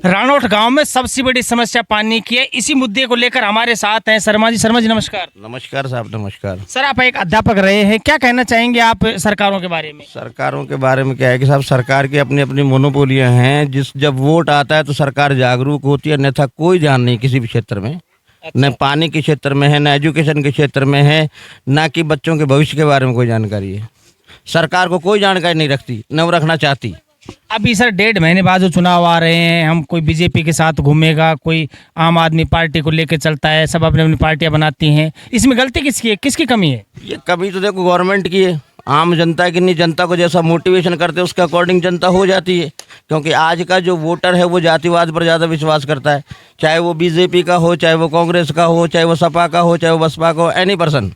रानौट गांव में सबसे बड़ी समस्या पानी की है। इसी मुद्दे को लेकर हमारे साथ हैं शर्मा जी। शर्मा जी नमस्कार। नमस्कार साहब, नमस्कार। सर, आप एक अध्यापक रहे हैं, क्या कहना चाहेंगे आप सरकारों के बारे में? सरकारों के बारे में क्या है कि साहब, सरकार की अपनी अपनी मोनोपोलियां हैं। जब वोट आता है तो सरकार जागरूक होती है, अन्यथा कोई ध्यान नहीं किसी भी क्षेत्र में। न पानी के क्षेत्र में है, न एजुकेशन के क्षेत्र में है, ना कि बच्चों के भविष्य के बारे में कोई जानकारी है। सरकार को कोई जानकारी नहीं रखती, न वो रखना चाहती। अभी सर 1.5 महीने बाद जो चुनाव आ रहे हैं, हम कोई बीजेपी के साथ घूमेगा, कोई आम आदमी पार्टी को लेकर चलता है, सब अपनी अपनी पार्टियां बनाती हैं। इसमें गलती किसकी है, किसकी कमी है? ये कभी तो देखो गवर्नमेंट की है, आम जनता की नहीं। जनता को जैसा मोटिवेशन करते हैं उसके अकॉर्डिंग जनता हो जाती है। क्योंकि आज का जो वोटर है वो जातिवाद पर ज़्यादा विश्वास करता है, चाहे वो बीजेपी का हो, चाहे वो कांग्रेस का हो, चाहे वो सपा का हो, चाहे वो बसपा का हो, एनी पर्सन।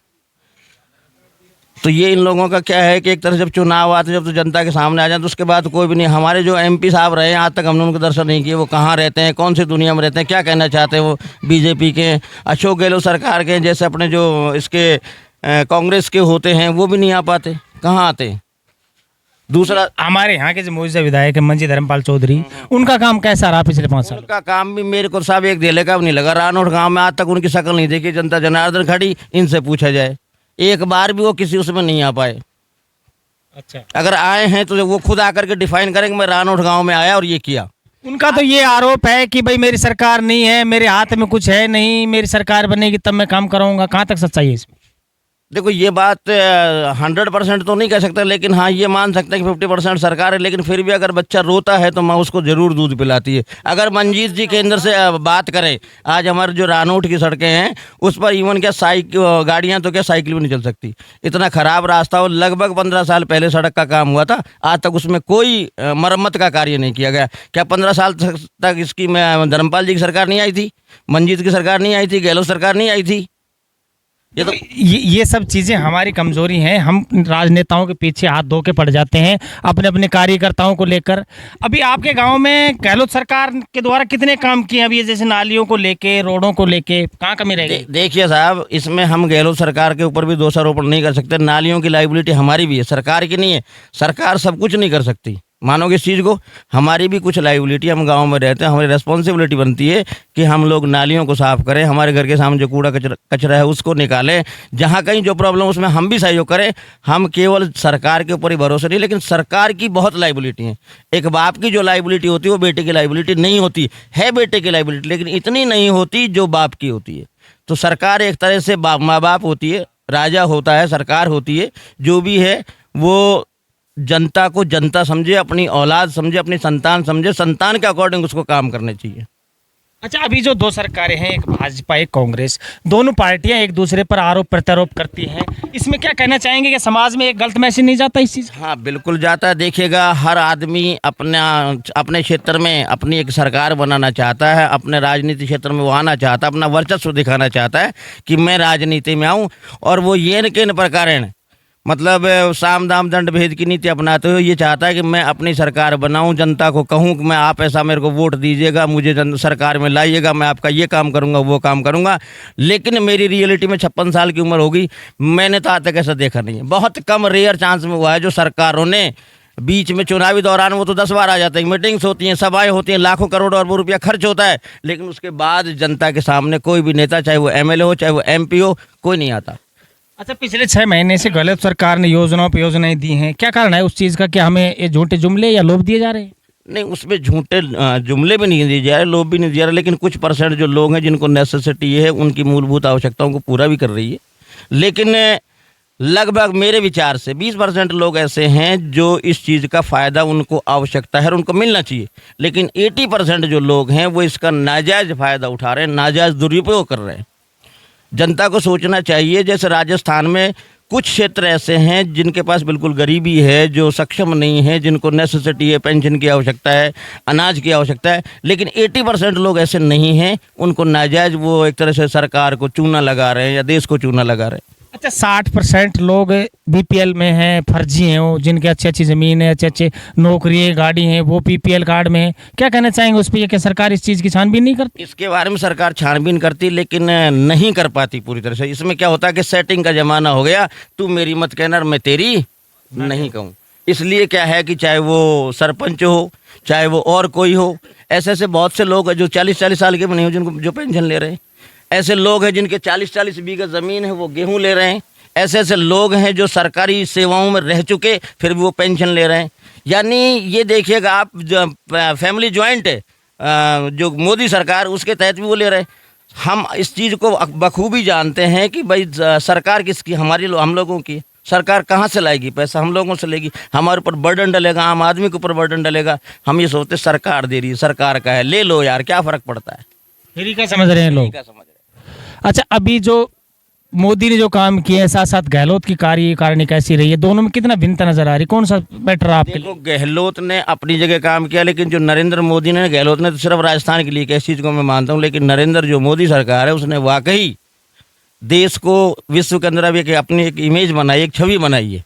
तो ये इन लोगों का क्या है कि एक तरह से जब चुनाव आते जब तो जनता के सामने आ जाए तो उसके बाद कोई भी नहीं। हमारे जो एमपी साहब रहे हैं आज तक हमने उनके दर्शन नहीं किए। वो कहाँ रहते हैं, कौन सी दुनिया में रहते हैं, क्या कहना चाहते हैं? वो बीजेपी के, अशोक गहलोत सरकार के, जैसे अपने जो इसके कांग्रेस के होते हैं वो भी नहीं आ पाते, कहाँ आते? दूसरा, हमारे यहाँ के जो मौजूदा विधायक है मंजी धर्मपाल चौधरी, उनका काम कैसा रहा पिछले 5 साल? उनका काम भी मेरे को साहब एक धेले का भी नहीं लगा। रानौट गाँव में आज तक उनकी शक्ल नहीं देखी। जनता जनार्दन खड़ी, इनसे पूछा जाए, एक बार भी वो किसी उसमें नहीं आ पाए। अच्छा, अगर आए हैं तो वो खुद आकर के डिफाइन करेंगे मैं रानौट गांव में आया और ये किया। उनका तो ये आरोप है कि भाई मेरी सरकार नहीं है, मेरे हाथ में कुछ है नहीं, मेरी सरकार बनेगी तब मैं काम करूंगा। कहाँ तक सच्चाई है इसमें? देखो ये बात 100% तो नहीं कह सकता, लेकिन हाँ ये मान सकते हैं कि 50% सरकार है। लेकिन फिर भी अगर बच्चा रोता है तो माँ उसको जरूर दूध पिलाती है। अगर मंजीत जी केंद्र से बात करें, आज हमारे जो रानौट की सड़कें हैं उस पर इवन क्या गाड़ियाँ तो क्या साइकिल भी नहीं चल सकती। इतना खराब रास्ता हो। लगभग 15 साल पहले सड़क का काम हुआ था, आज तक उसमें कोई मरम्मत का कार्य नहीं किया गया। क्या 15 साल तक इसकी धर्मपाल जी की सरकार नहीं आई थी, मंजीत की सरकार नहीं आई थी, गहलोत सरकार नहीं आई थी? ये सब चीज़ें हमारी कमजोरी हैं। हम राजनेताओं के पीछे हाथ धो के पड़ जाते हैं अपने अपने कार्यकर्ताओं को लेकर। अभी आपके गांव में गहलोत सरकार के द्वारा कितने काम किए अभी, जैसे नालियों को लेके, रोडों को लेके, कहाँ कमी रह गई? देखिए साहब, इसमें हम गहलोत सरकार के ऊपर भी दोषारोपण नहीं कर सकते। नालियों की लाइबिलिटी हमारी भी है, सरकार की नहीं है। सरकार सब कुछ नहीं कर सकती, मानोगे इस चीज़ को? हमारी भी कुछ लाइबिलिटी, हम गांव में रहते हैं, हमारी रिस्पॉन्सिबिलिटी बनती है कि हम लोग नालियों को साफ़ करें, हमारे घर के सामने जो कूड़ा कचरा है उसको निकालें, जहां कहीं जो प्रॉब्लम उसमें हम भी सहयोग करें। हम केवल सरकार के ऊपर ही भरोसा नहीं, लेकिन सरकार की बहुत लाइबिलिटी है। एक बाप की जो लाइबिलिटी होती है वो बेटे की लाइबिलिटी नहीं होती है। बेटे की लाइबिलिटी लेकिन इतनी नहीं होती जो बाप की होती है। तो सरकार एक तरह से माँ बाप होती है, राजा होता है, सरकार होती है। जो भी है वो जनता को जनता समझे, अपनी औलाद समझे, अपनी संतान समझे, संतान के अकॉर्डिंग उसको काम करने चाहिए। अच्छा, अभी जो 2 सरकारें हैं, एक भाजपा एक कांग्रेस, दोनों पार्टियां एक दूसरे पर आरोप प्रत्यारोप करती हैं, इसमें क्या कहना चाहेंगे कि समाज में एक गलत मैसेज नहीं जाता इस चीज़? हाँ बिल्कुल जाता है। देखिएगा, हर आदमी अपने क्षेत्र में अपनी एक सरकार बनाना चाहता है, अपने राजनीति क्षेत्र में वो आना चाहता है, अपना वर्चस्व दिखाना चाहता है कि मैं राजनीति में आऊँ। और वो ये किन प्रकार मतलब साम दाम दंड भेद की नीति अपनाते हुए ये चाहता है कि मैं अपनी सरकार बनाऊं, जनता को कहूं कि मैं आप ऐसा मेरे को वोट दीजिएगा, मुझे सरकार में लाइएगा, मैं आपका ये काम करूंगा, वो काम करूंगा। लेकिन मेरी रियलिटी में 56 साल की उम्र होगी, मैंने तो आज तक ऐसा देखा नहीं है। बहुत कम रेयर चांस में हुआ है जो सरकारों ने बीच में चुनावी दौरान वो तो 10 बार आ जाते हैं, मीटिंग्स होती हैं, सभाएं होती हैं, लाखों करोड़ अरबों रुपया खर्च होता है, लेकिन उसके बाद जनता के सामने कोई भी नेता, चाहे वो MLA हो, चाहे वो MP हो, कोई नहीं आता। अच्छा, पिछले 6 महीने से गहलोत सरकार ने योजनाओं पर योजनाएं दी हैं, क्या कारण है उस चीज़ का? क्या हमें ये झूठे जुमले या लोभ दिए जा रहे हैं? नहीं, उसमें झूठे जुमले भी नहीं दिए जा रहे, लोभ भी नहीं दिया रहे, लेकिन कुछ % जो लोग हैं जिनको नेसेसिटी है, उनकी मूलभूत आवश्यकताओं को पूरा भी कर रही है। लेकिन लगभग मेरे विचार से 20% लोग ऐसे हैं जो इस चीज़ का फ़ायदा उनको आवश्यकता है और उनको मिलना चाहिए, लेकिन 80% जो लोग हैं वो इसका नाजायज़ फ़ायदा उठा रहे हैं, नाजायज़ दुरुपयोग कर रहे हैं। जनता को सोचना चाहिए। जैसे राजस्थान में कुछ क्षेत्र ऐसे हैं जिनके पास बिल्कुल गरीबी है, जो सक्षम नहीं है, जिनको नेसेसिटी है, पेंशन की आवश्यकता है, अनाज की आवश्यकता है, लेकिन 80% लोग ऐसे नहीं हैं, उनको नाजायज़ वो एक तरह से सरकार को चूना लगा रहे हैं या देश को चूना लगा रहे हैं। अच्छा, 60% लोग BPL में हैं, फर्जी हैं, वो जिनके अच्छी अच्छी ज़मीन है, अच्छे अच्छे नौकरी है, गाड़ी है, वो BPL कार्ड में है। क्या कहना चाहेंगे उस पर? क्या सरकार इस चीज़ की छानबीन नहीं करती? इसके बारे में सरकार छानबीन करती, लेकिन नहीं कर पाती पूरी तरह से। इसमें क्या होता है कि सेटिंग का ज़माना हो गया, तू मेरी मत कहना, मैं तेरी नहीं कहूँ। इसलिए क्या है कि चाहे वो सरपंच हो, चाहे वो और कोई हो, ऐसे ऐसे बहुत से लोग हैं जो 40-40 साल के बने हो जिनको जो पेंशन ले रहे हैं। ऐसे लोग हैं जिनके 40-40 बीघा ज़मीन है, वो गेहूं ले रहे हैं। ऐसे ऐसे लोग हैं जो सरकारी सेवाओं में रह चुके फिर भी वो पेंशन ले रहे हैं। यानी ये देखिएगा आप, फैमिली जॉइंट है जो मोदी सरकार, उसके तहत भी वो ले रहे हैं। हम इस चीज़ को बखूबी जानते हैं कि भाई सरकार किसकी, हम लोगों की। सरकार कहाँ से लाएगी पैसा? हम लोगों से लेगी। हमारे ऊपर बर्डन डलेगा, आम आदमी के ऊपर बर्डन डलेगा। हम ये सोचते सरकार दे रही है, सरकार का है, ले लो यार, क्या फ़र्क पड़ता है। फ्री का समझ रहे हैं लोग। क्या समझ रहे हैं। अच्छा, अभी जो मोदी ने जो काम किए हैं, साथ साथ गहलोत की कार्यकारिणी कैसी रही है? दोनों में कितना भिन्नता नजर आ रही है? कौन सा बेटर आपके लिए? देखो, गहलोत ने अपनी जगह काम किया, लेकिन जो नरेंद्र मोदी ने, गहलोत ने तो सिर्फ राजस्थान के लिए किया, इस चीज़ को मैं मानता हूँ। लेकिन नरेंद्र जो मोदी सरकार है, उसने वाकई देश को विश्व के अंदर अभी अपनी एक इमेज बनाई, एक छवि बनाई है,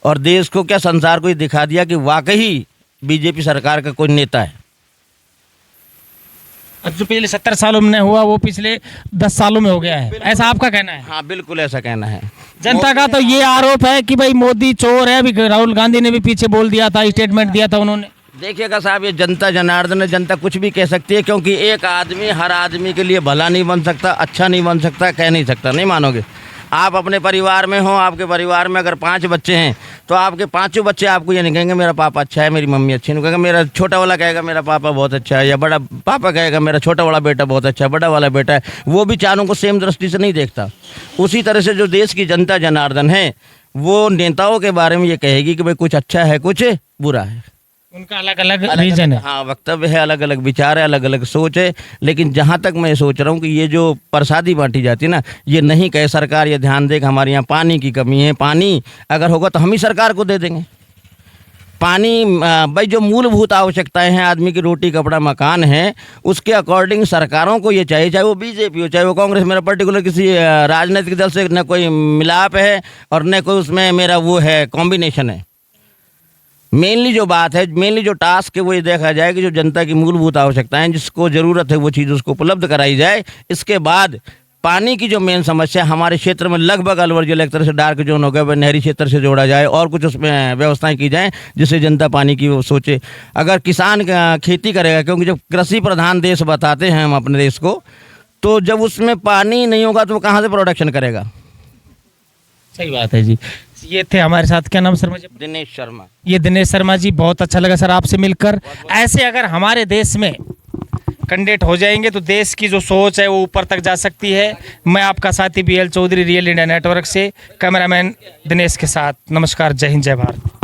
और देश को क्या, संसार को ये दिखा दिया कि वाकई बीजेपी सरकार का कोई नेता है। अब जो पिछले 70 सालों में हुआ वो पिछले 10 सालों में हो गया है, ऐसा आपका कहना है? हाँ, बिल्कुल ऐसा कहना है। जनता का तो ये आरोप है कि भाई मोदी चोर है। अभी राहुल गांधी ने भी पीछे बोल दिया था, स्टेटमेंट दिया था उन्होंने। देखिएगा साहब, ये जनता जनार्दन है, जनता कुछ भी कह सकती है, क्योंकि एक आदमी हर आदमी के लिए भला नहीं बन सकता, अच्छा नहीं बन सकता, कह नहीं सकता। नहीं मानोगे? आप अपने परिवार में हो, आपके परिवार में अगर 5 बच्चे हैं तो आपके 5 बच्चे आपको ये नहीं कहेंगे मेरा पापा अच्छा है, मेरी मम्मी अच्छी नहीं, कहेगा मेरा छोटा वाला कहेगा मेरा पापा बहुत अच्छा है, या बड़ा पापा कहेगा मेरा छोटा वाला बेटा बहुत अच्छा है, बड़ा वाला बेटा है। वो भी चारों को सेम दृष्टि से नहीं देखता। उसी तरह से जो देश की जनता जनार्दन है, वो नेताओं के बारे में ये कहेगी कि भाई कुछ अच्छा है, कुछ बुरा है। उनका अलग अलग रीजन है। हाँ, वक्तव्य है, अलग अलग विचार है, अलग अलग सोच है। लेकिन जहाँ तक मैं सोच रहा हूँ कि ये जो प्रसादी बांटी जाती है ना, ये नहीं कहे सरकार ये ध्यान दे कि हमारे यहाँ पानी की कमी है। पानी अगर होगा तो हम ही सरकार को दे देंगे पानी। भाई जो मूलभूत आवश्यकताएं हैं, आदमी की रोटी कपड़ा मकान है, उसके अकॉर्डिंग सरकारों को ये चाहिए, चाहे वो बीजेपी हो चाहे वो कांग्रेस। मेरा पर्टिकुलर किसी राजनीतिक दल से न कोई मिलाप है और न कोई उसमें मेरा वो है कॉम्बिनेशन है। मेनली जो बात है, मेनली जो टास्क है, वो ये देखा जाए कि जो जनता की मूलभूत आवश्यकताएं, जिसको ज़रूरत है वो चीज़ उसको उपलब्ध कराई जाए। इसके बाद पानी की जो मेन समस्या हमारे क्षेत्र में लगभग अलवर जिला एक तरह से डार्क जोन हो गया, वह नहरी क्षेत्र से जोड़ा जाए और कुछ उसमें व्यवस्थाएं की जाएं जिससे जनता पानी की वो सोचे। अगर किसान खेती करेगा, क्योंकि जब कृषि प्रधान देश बताते हैं हम अपने देश को, तो जब उसमें पानी नहीं होगा तो वो कहाँ से प्रोडक्शन करेगा। सही बात है जी। ये थे हमारे साथ, क्या नाम शर्मा जी? दिनेश शर्मा। ये दिनेश शर्मा जी, बहुत अच्छा लगा सर आपसे मिलकर। ऐसे अगर हमारे देश में कैंडिडेट हो जाएंगे तो देश की जो सोच है वो ऊपर तक जा सकती है। मैं आपका साथी BL Chaudhary, real India network से, कैमरामैन दिनेश के साथ। नमस्कार, जय हिंद, जय भारत।